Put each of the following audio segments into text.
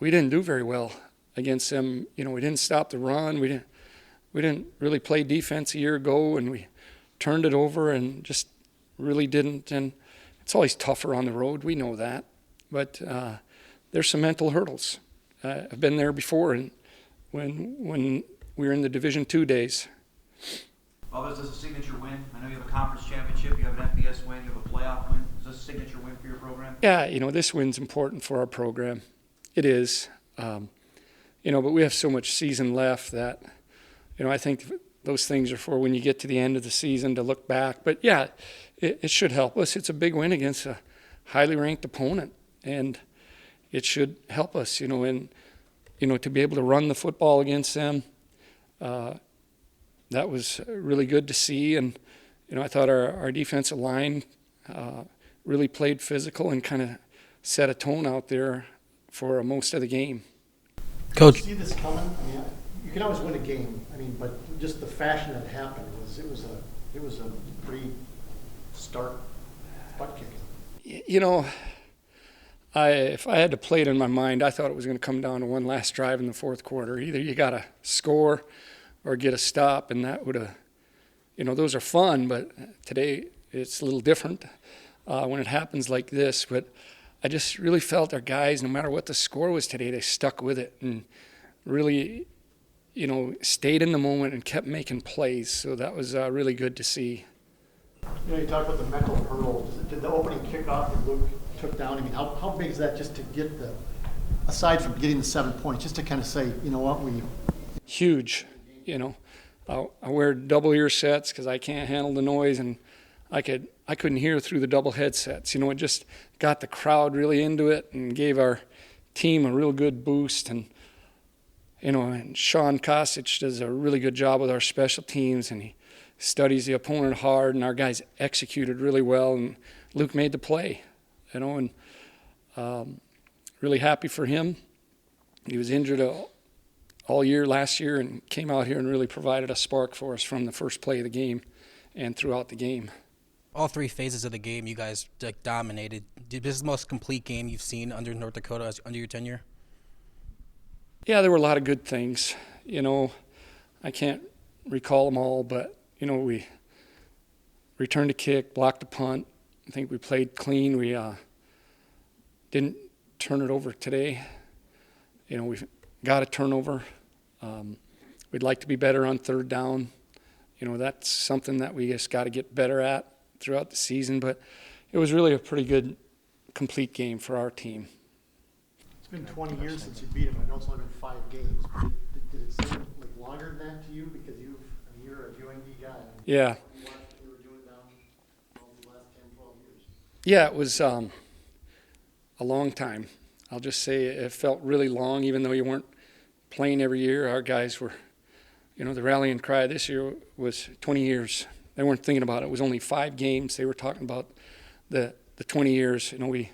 we didn't do very well against them. We didn't stop the run. We didn't. we didn't really play defense a year ago, and we turned it over and just really didn't. And it's always tougher on the road. We know that. But there's some mental hurdles. I've been there before, and when we were in the Division II days. Bubba, is this a signature win? I know you have a conference championship, you have an FBS win, you have a playoff win. Is this a signature win for your program? Yeah, this win's important for our program. It is. But we have so much season left that, I think those things are for when you get to the end of the season to look back. But, yeah, it should help us. It's a big win against a highly ranked opponent, and it should help us, to be able to run the football against them. That was really good to see, and I thought our defensive line really played physical and kind of set a tone out there for most of the game. Coach, see this coming? I mean, you can always win a game. I mean, but just the fashion that happened it was a pretty stark butt kicking. If I had to play it in my mind, I thought it was going to come down to one last drive in the fourth quarter. Either you got to score or get a stop, and that would have, those are fun, but today it's a little different when it happens like this. But I just really felt our guys, no matter what the score was today, they stuck with it and really, stayed in the moment and kept making plays. So that was really good to see. You talk about the mental hurdle. Did the opening kickoff that Luke took down, I mean, how big is that just to get aside from getting the 7 points, just to kind of say, Huge. I wear double ear sets because I can't handle the noise, and I couldn't hear through the double headsets. It just got the crowd really into it and gave our team a real good boost. And and Sean Kosich does a really good job with our special teams, and he studies the opponent hard, and our guys executed really well, and Luke made the play. And really happy for him. He was injured all year last year and came out here and really provided a spark for us from the first play of the game and throughout the game. all three phases of the game you guys dominated. This is the most complete game you've seen under North Dakota under your tenure? Yeah, there were a lot of good things. I can't recall them all, but, we returned a kick, blocked a punt. I think we played clean. We didn't turn it over today. We've got a turnover. We'd like to be better on third down. That's something that we just got to get better at throughout the season. But it was really a pretty good, complete game for our team. It's been 20 years since you beat him. I know it's only been 5 games. But did it seem like longer than that to you? Because you're a UND guy. Yeah. You watched what we were doing down the last 10, 12 years. Yeah, it was a long time. I'll just say it felt really long, even though you weren't playing every year. Our guys were, the rallying cry this year was 20 years. They weren't thinking about it. It was only 5 games. They were talking about the 20 years. We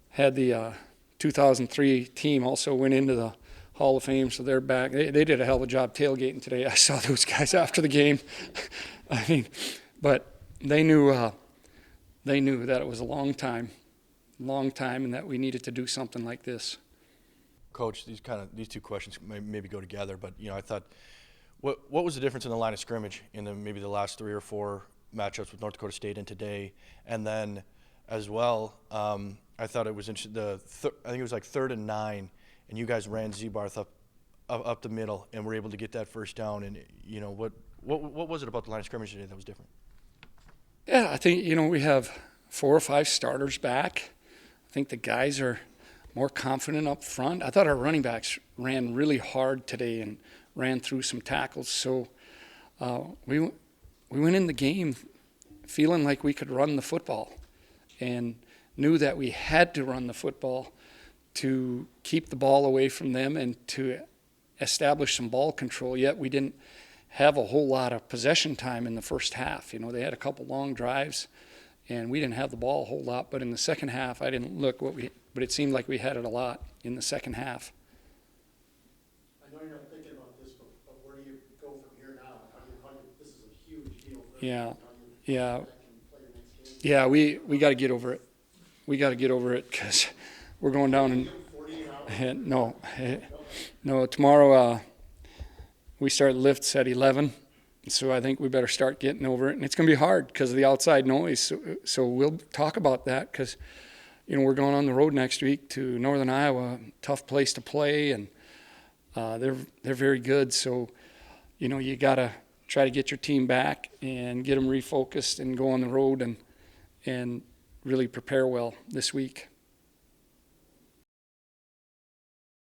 had the 2003 team also went into the Hall of Fame, so they're back. They did a hell of a job tailgating today. I saw those guys after the game. But they knew that it was a long time, and that we needed to do something like this. Coach, these two questions maybe go together, but I thought, what was the difference in the line of scrimmage in maybe the last 3 or 4 matchups with North Dakota State and today? And then, as well, I thought it was interesting. I think it was like 3rd and 9, and you guys ran Z-Barth up the middle and were able to get that first down. And what was it about the line of scrimmage today that was different? Yeah, I think we have 4 or 5 starters back. I think the guys are more confident up front. I thought our running backs ran really hard today and ran through some tackles. So we went in the game feeling like we could run the football and knew that we had to run the football to keep the ball away from them and to establish some ball control, yet we didn't have a whole lot of possession time in the first half. They had a couple long drives, and we didn't have the ball a whole lot. But in the second half, I didn't look but it seemed like we had it a lot in the second half. I know you're not thinking about this, but where do you go from here now? This is a huge deal for Yeah, yeah. yeah. We got to get over it. We got to get over it because we're going down and no. Tomorrow we start lifts at 11. So I think we better start getting over it. And it's going to be hard because of the outside noise. So we'll talk about that because, we're going on the road next week to Northern Iowa, tough place to play, and they're very good. So, you got to try to get your team back and get them refocused and go on the road and really prepare well this week.